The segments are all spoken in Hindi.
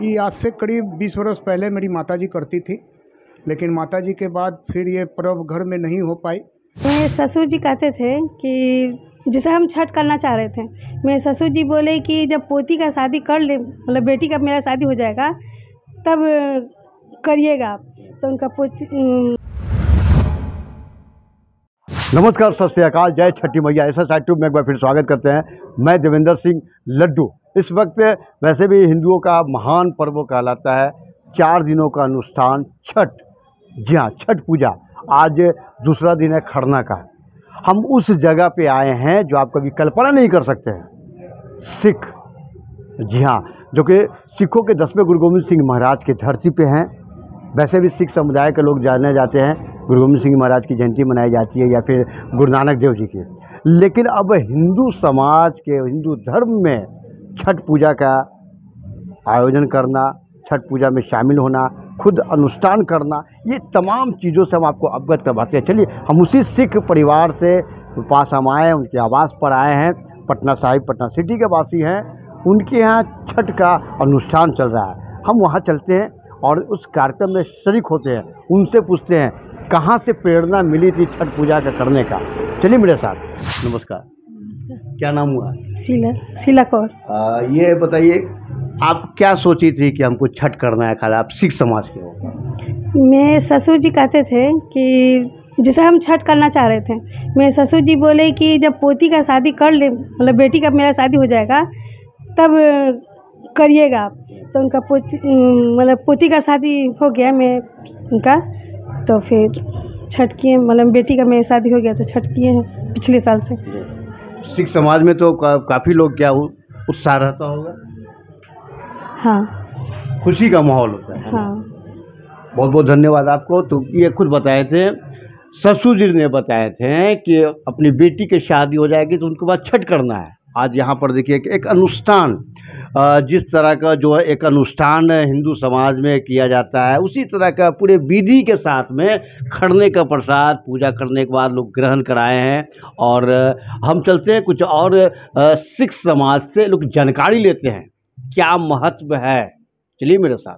ये आज से करीब 20 वर्ष पहले मेरी माताजी करती थी, लेकिन माताजी के बाद फिर ये पर्व घर में नहीं हो पाई। मेरे ससुर जी कहते थे कि जैसे हम छठ करना चाह रहे थे, मेरे ससुर जी बोले कि जब पोती का शादी कर ले, मतलब बेटी का मेरा शादी हो जाएगा तब करिएगा आप। तो उनका पोती नमस्कार, सत श्री अकाल, जय छठी मैया। SSI ट्यूब में एक बार फिर स्वागत करते हैं। मैं देवेंद्र सिंह लड्डू। इस वक्त वैसे भी हिंदुओं का महान पर्व कहलाता है 4 दिनों का अनुष्ठान छठ। जी हाँ, छठ पूजा। आज दूसरा दिन है खरना का। हम उस जगह पे आए हैं जो आप कभी कल्पना नहीं कर सकते हैं, सिख। जी हाँ, जो कि सिखों के 10वें गुरु गोविंद सिंह महाराज की धरती पे हैं। वैसे भी सिख समुदाय के लोग जाने जाते हैं, गुरु गोविंद सिंह महाराज की जयंती मनाई जाती है या फिर गुरु नानक देव जी की। लेकिन अब हिंदू समाज के, हिंदू धर्म में छठ पूजा का आयोजन करना, छठ पूजा में शामिल होना, खुद अनुष्ठान करना, ये तमाम चीज़ों से हम आपको अवगत करवाते हैं। चलिए, हम उसी सिख परिवार से पास हम आए हैं, उनके आवास पर आए हैं। पटना साहिब, पटना सिटी के वासी हैं। उनके यहाँ छठ का अनुष्ठान चल रहा है। हम वहाँ चलते हैं और उस कार्यक्रम में शरीक होते हैं। उनसे पूछते हैं कहाँ से प्रेरणा मिली थी छठ पूजा का करने का। चलिए मेरे साथ। नमस्कार। क्या नाम हुआ? शीला कौर। ये बताइए, आप क्या सोची थी कि हमको छठ करना है? खाली आप सिख समाज के हो? मेरे ससुर जी कहते थे कि जैसे हम छठ करना चाह रहे थे, मेरे ससुर जी बोले कि जब पोती का शादी कर ले, मतलब बेटी का मेरा शादी हो जाएगा तब करिएगा आप। तो उनका पोती का शादी हो गया उनका, तो फिर छठ किए। मतलब बेटी का मेरी शादी हो गया तो छठ किए हैं पिछले साल से। सिख समाज में तो काफ़ी लोग क्या उत्साह रहता होगा? हाँ, खुशी का माहौल होता है। हाँ। बहुत बहुत धन्यवाद आपको। तो ये खुद बताए थे, ससुर जी ने बताए थे कि अपनी बेटी की शादी हो जाएगी तो उनके बाद छठ करना है। आज यहाँ पर देखिए एक अनुष्ठान, जिस तरह का जो है एक अनुष्ठान हिंदू समाज में किया जाता है, उसी तरह का पूरे विधि के साथ में खरने का प्रसाद पूजा करने के बाद लोग ग्रहण कराए हैं। और हम चलते हैं कुछ और सिख समाज से लोग जानकारी लेते हैं क्या महत्व है। चलिए मेरे साथ।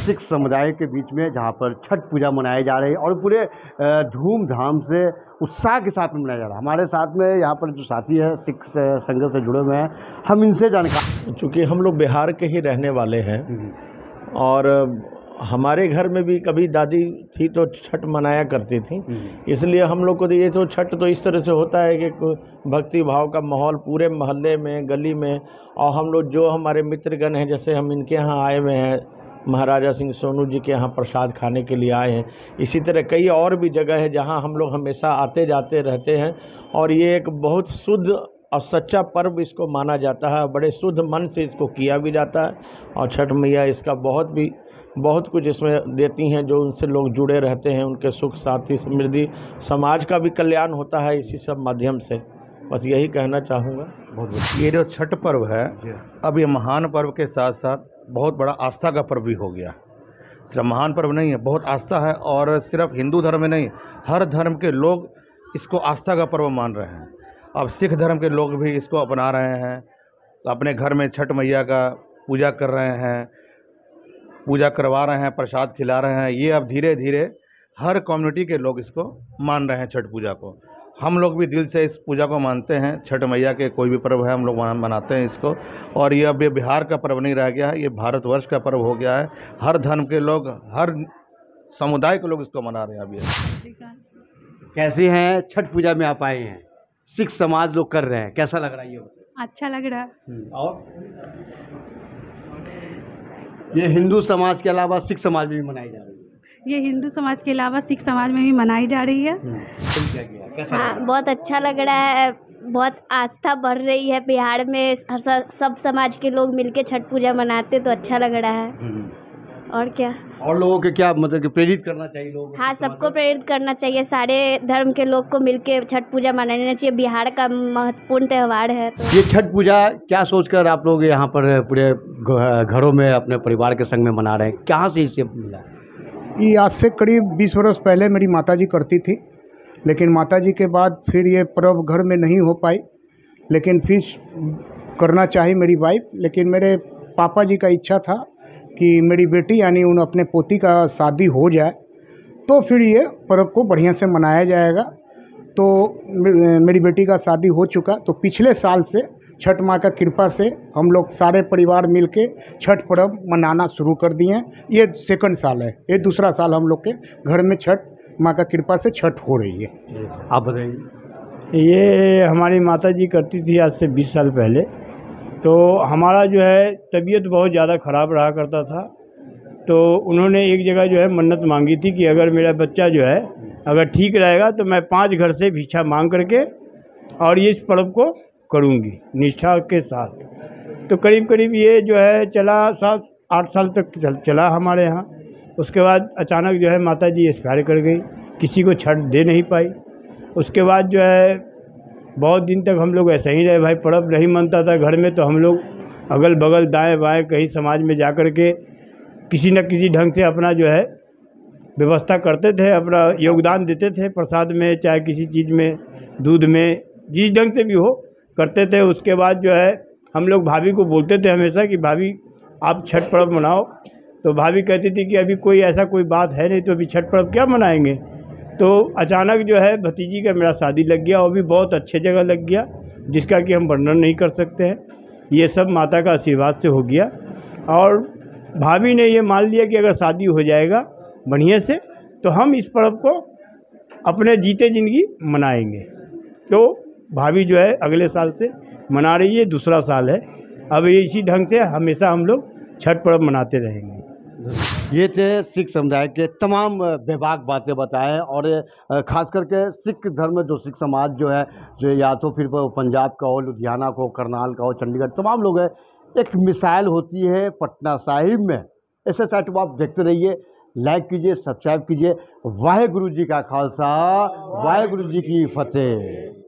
सिख समुदाय के बीच में जहाँ पर छठ पूजा मनाई जा रही है और पूरे धूमधाम से उत्साह के साथ में मनाया जा रहा है। हमारे साथ में यहाँ पर जो साथी है सिख संघ से जुड़े हुए हैं, हम इनसे जानकारी। चूँकि हम लोग बिहार के ही रहने वाले हैं और हमारे घर में भी कभी दादी थी तो छठ मनाया करती थी, इसलिए हम लोग को ये तो छठ तो इस तरह से होता है कि भक्ति भाव का माहौल पूरे मोहल्ले में, गली में। और हम लोग जो हमारे मित्रगण हैं, जैसे हम इनके यहाँ आए हुए हैं, महाराजा सिंह सोनू जी के यहाँ प्रसाद खाने के लिए आए हैं। इसी तरह कई और भी जगह है जहाँ हम लोग हमेशा आते जाते रहते हैं। और ये एक बहुत शुद्ध और सच्चा पर्व इसको माना जाता है, बड़े शुद्ध मन से इसको किया भी जाता है। और छठ मैया इसका बहुत कुछ इसमें देती हैं, जो उनसे लोग जुड़े रहते हैं, उनके सुख शांति समृद्धि, समाज का भी कल्याण होता है इसी सब माध्यम से। बस यही कहना चाहूँगा। बहुत ये जो छठ पर्व है, अब ये महान पर्व के साथ साथ बहुत बड़ा आस्था का पर्व भी हो गया। सिर्फ महान पर्व नहीं है, बहुत आस्था है। और सिर्फ हिंदू धर्म में नहीं, हर धर्म के लोग इसको आस्था का पर्व मान रहे हैं। अब सिख धर्म के लोग भी इसको अपना रहे हैं, अपने घर में छठ मैया का पूजा कर रहे हैं, पूजा करवा रहे हैं, प्रसाद खिला रहे हैं। ये अब धीरे धीरे हर कम्युनिटी के लोग इसको मान रहे हैं, छठ पूजा को। हम लोग भी दिल से इस पूजा को मानते हैं। छठ मैया के कोई भी पर्व है हम लोग मनाते हैं इसको। और ये अब ये बिहार का पर्व नहीं रह गया है, ये भारतवर्ष का पर्व हो गया है। हर धर्म के लोग, हर समुदाय के लोग इसको मना रहे हैं। अभी कैसे हैं? छठ पूजा में आप आए हैं, सिख समाज लोग कर रहे हैं, कैसा लग रहा है? ये अच्छा लग रहा है। और ये हिंदू समाज के अलावा सिख समाज में भी मनाई जा रही है? ये हिंदू समाज के अलावा सिख समाज में भी मनाई जा रही है। हाँ, बहुत अच्छा लग रहा है। बहुत आस्था बढ़ रही है बिहार में। सब समाज के लोग मिलके छठ पूजा मनाते तो अच्छा लग रहा है। और क्या। और लोगों के क्या मतलब कि प्रेरित करना चाहिए लोगों को? हाँ, सबको प्रेरित करना चाहिए, सारे धर्म के लोग को मिलके छठ पूजा मनाना चाहिए। बिहार का महत्वपूर्ण त्यौहार है। तो ये छठ पूजा क्या सोचकर आप लोग यहाँ पर पूरे घरों में अपने परिवार के संग में मना रहे हैं? कहाँ से इसे मिला? ये आज से करीब 20 वर्ष पहले मेरी माताजी करती थी, लेकिन माताजी के बाद फिर ये पर्व घर में नहीं हो पाई, लेकिन फिर करना चाही मेरी वाइफ। लेकिन मेरे पापा जी का इच्छा था कि मेरी बेटी यानी उन अपने पोती का शादी हो जाए तो फिर ये पर्व को बढ़िया से मनाया जाएगा। तो मेरी बेटी का शादी हो चुका, तो पिछले साल से छठ माँ का कृपा से हम लोग सारे परिवार मिलके छठ पर्व मनाना शुरू कर दिए हैं। ये सेकंड साल है, ये दूसरा साल हम लोग के घर में छठ माँ का कृपा से छठ हो रही है। आप बताइए। ये हमारी माता जी करती थी आज से 20 साल पहले। तो हमारा जो है तबीयत बहुत ज़्यादा ख़राब रहा करता था, तो उन्होंने एक जगह जो है मन्नत मांगी थी कि अगर मेरा बच्चा जो है अगर ठीक रहेगा तो मैं 5 घर से भिक्षा मांग करके और ये इस पर्व को करूँगी निष्ठा के साथ। तो करीब करीब ये जो है चला 7-8 साल तक चला हमारे यहाँ। उसके बाद अचानक जो है माता जी एक्सपायर कर गई, किसी को छठ दे नहीं पाई। उसके बाद जो है बहुत दिन तक हम लोग ऐसे ही रहे भाई, पर्व नहीं मनता था घर में, तो हम लोग अगल बगल दाएं बाएं कहीं समाज में जा कर के किसी न किसी ढंग से अपना जो है व्यवस्था करते थे, अपना योगदान देते थे प्रसाद में, चाहे किसी चीज़ में, दूध में, जिस ढंग से भी हो करते थे। उसके बाद जो है हम लोग भाभी को बोलते थे हमेशा कि भाभी आप छठ पर्व मनाओ। तो भाभी कहती थी कि अभी कोई ऐसा कोई बात है नहीं, तो अभी छठ पर्व क्या मनाएंगे। तो अचानक जो है भतीजी का मेरा शादी लग गया, वो भी बहुत अच्छे जगह लग गया, जिसका कि हम वर्णन नहीं कर सकते हैं। ये सब माता का आशीर्वाद से हो गया। और भाभी ने ये मान लिया कि अगर शादी हो जाएगा बढ़िया से तो हम इस पर्व को अपने जीते ज़िंदगी मनाएंगे। तो भाभी जो है अगले साल से मना रही है, दूसरा साल है। अब ये इसी ढंग से हमेशा हम लोग छठ पर्व मनाते रहेंगे। ये थे सिख समुदाय के तमाम बेबाक बातें बताएं, और ख़ास करके सिख धर्म जो सिख समाज जो है, जो या तो फिर पंजाब का हो, लुधियाना का हो, करनाल का हो, चंडीगढ़, तमाम लोग हैं। एक मिसाइल होती है पटना साहिब में। ऐसे साइट आप देखते रहिए, लाइक कीजिए, सब्सक्राइब कीजिए। वाहेगुरु जी का खालसा, वाहेगुरु जी की फतेह।